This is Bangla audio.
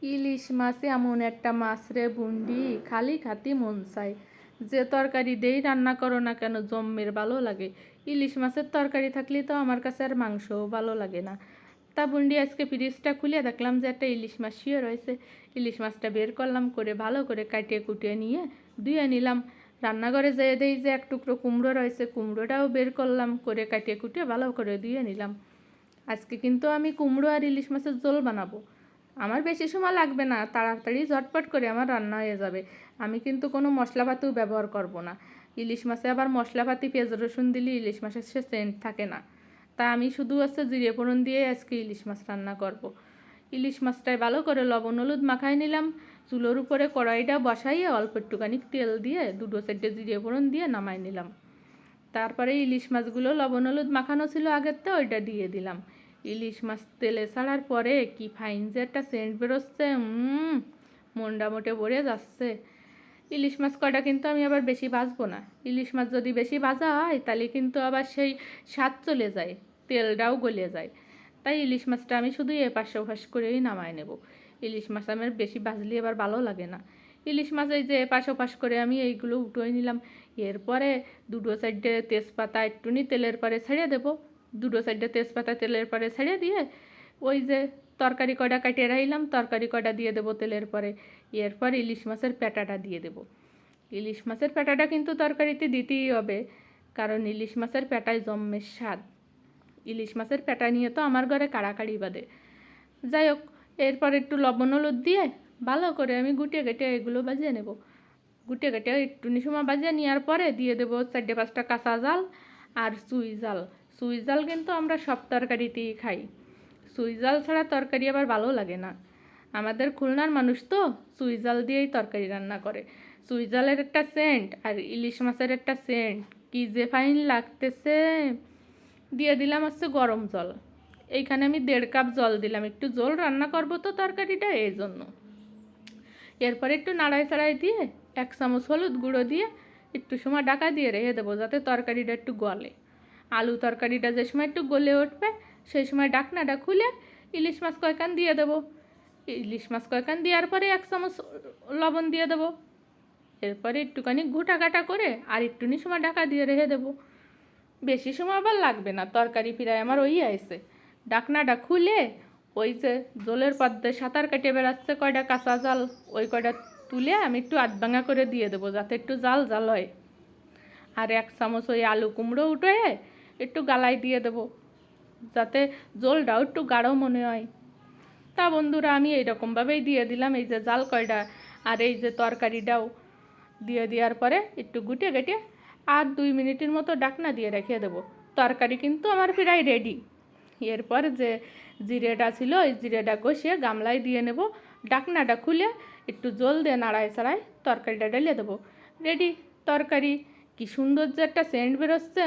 ইলিশ মাছ এমন একটা মাছ রে বুন্ডি, খালি খাতি মন চায়। যে তরকারি দেই রান্না করো না কেন জম্মের ভালো লাগে। ইলিশ মাছের তরকারি থাকলে তো আমার কাছে আর মাংসও ভালো লাগে না। তা বুন্ডি আজকে ফ্রিজটা খুলে দেখলাম যে একটা ইলিশ মাছ শুয়ে রয়েছে। ইলিশ মাছটা বের করলাম, করে ভালো করে কাটিয়ে কুটিয়ে নিয়ে ধুয়ে নিলাম। রান্নাঘরে যেয়ে দেই যে এক টুকরো কুমড়ো রয়েছে, কুমড়োটাও বের করলাম, করে কাটিয়ে কুটিয়ে ভালো করে ধুয়ে নিলাম। আজকে কিন্তু আমি কুমড়ো আর ইলিশ মাছের ঝোল বানাবো। আমার বেশি সময় লাগবে না, তাড়াতাড়ি ঝটপট করে আমার রান্না হয়ে যাবে। আমি কিন্তু কোনো মশলাপাতিও ব্যবহার করব না। ইলিশ মাছে আবার মশলাপাতি পেঁয়াজ রসুন দিলে ইলিশ মাছের সে সেন্ট থাকে না। তা আমি শুধু জিরে ফোড়ন দিয়ে আজকে ইলিশ মাছ রান্না করব। ইলিশ মাছটায় ভালো করে লবণ হলুদ মাখাই নিলাম। চুলোর উপরে কড়াইটা বসাইয়ে অল্প একটুখানি তেল দিয়ে দুটো সাইডে জিরে ফোড়ন দিয়ে নামাই নিলাম। তারপরে ইলিশ মাছগুলো লবণ হলুদ মাখানো ছিল আগের তো, ওইটা দিয়ে দিলাম। ইলিশ মাছ তেলে ছাড়ার পরে কি ফাইন যে একটা সেন্ট বেরোচ্ছে, মনটা মোটে ভরে যাচ্ছে। ইলিশ মাছ কটা কিন্তু আমি আবার বেশি ভাজবো না। ইলিশ মাছ যদি বেশি ভাজা হয় তাহলে কিন্তু আবার সেই স্বাদ চলে যায়, তেলটাও গলে যায়। তাই ইলিশ মাছটা আমি শুধু এপাশ ওপাশ করেই নামায় নেব। ইলিশ মাছ আমার বেশি ভাজলে এবার ভালো লাগে না। ইলিশ মাছ এই যে এপাশ ওপাশ করে আমি এইগুলো উঠোই নিলাম। এরপরে দুটো সাইডে তেজপাতা একটুনি তেলের পরে ছেড়ে দেবো। দুটো সাইডে তেজপাতা তেলের পরে ছেড়ে দিয়ে ওই যে তরকারি কটা কাটিয়ে রাখলাম, তরকারি কটা দিয়ে দেবো তেলের পরে। এরপর ইলিশ মাছের পেটাটা দিয়ে দেবো। ইলিশ মাছের পেটাটা কিন্তু তরকারিতে দিতেই হবে, কারণ ইলিশ মাছের পেটায় জম্মের স্বাদ। ইলিশ মাছের পেটা নিয়ে তো আমার ঘরে কাড়াকাড়ি বাঁধে। যাই হোক, এরপর একটু লবণ হলুদ দিয়ে ভালো করে আমি গুটিয়ে গেটে এগুলো বাজিয়ে নেব। গুটিয়ে গেটে একটুনি সময় বাজিয়ে নেওয়ার পরে দিয়ে দেবো 4-5টা কাঁচা জাল আর চুই জাল। চুই জাল কিন্তু আমরা সব তরকারিতেই খাই। চুই জাল ছাড়া তরকারি আবার ভালো লাগে না। আমাদের খুলনার মানুষ তো চুই জাল দিয়েই তরকারি রান্না করে। চুই জালের একটা সেন্ট আর ইলিশ মাছের একটা সেন্ট, কি যে ফাইন লাগতেছে। দিয়ে দিলাম গরম জল। এইখানে আমি 1.5 কাপ জল দিলাম, একটু জল রান্না করব তো তরকারিটা এই জন্য। এরপরে একটু নাড়াই চাড়াই দিয়ে 1 চামচ হলুদ গুঁড়ো দিয়ে একটু সময় ঢাকা দিয়ে রেখে দেবো, যাতে তরকারিটা একটু গলে। আলু তরকারিটা যে সময় একটু গলে উঠবে সেই সময় ঢাকনাটা খুলে ইলিশ মাছ কয়খান দিয়ে দেবো। ইলিশ মাছ কয়খান দেওয়ার পরে 1 চামচ লবণ দিয়ে দেবো। এরপরে একটুখানি ঘুটা ঘাটা করে আর একটুনি সময় ঢাকা দিয়ে রেখে দেবো। বেশি সময় আবার লাগবে না, তরকারি প্রায় আমার ওই আইছে। ঢাকনাটা খুলে ওই যে জলের পদ্মায় সাঁতার কেটে বেড়াচ্ছে কয়টা কাঁচা জাল, ওই কয়টা তুলে আমি একটু আধভাঙা করে দিয়ে দেবো, যাতে একটু জাল জাল হয়। আর 1 চামচ ওই আলু কুমড়ো উঠে একটু গালায় দিয়ে দেবো, যাতে জলটাও একটু গাঢ় মনে হয়। তা বন্ধুরা, আমি এইরকমভাবেই দিয়ে দিলাম এই যে জাল কয়টা আর এই যে তরকারিটাও দিয়ে দেওয়ার পরে একটু গুটে গেটে আর 2 মিনিটের মতো ঢাকনা দিয়ে রেখে দেবো। তরকারি কিন্তু আমার প্রায় রেডি। এরপর যে জিরেটা ছিল ওই জিরেটা কষিয়ে গামলায় দিয়ে নেব। ঢাকনাটা খুলে একটু জল দিয়ে নাড়ায় ছাড়ায় তরকারিটা ঢেলে দেবো। রেডি তরকারি। কি সুন্দর যে একটা সেন্ট বেরোচ্ছে।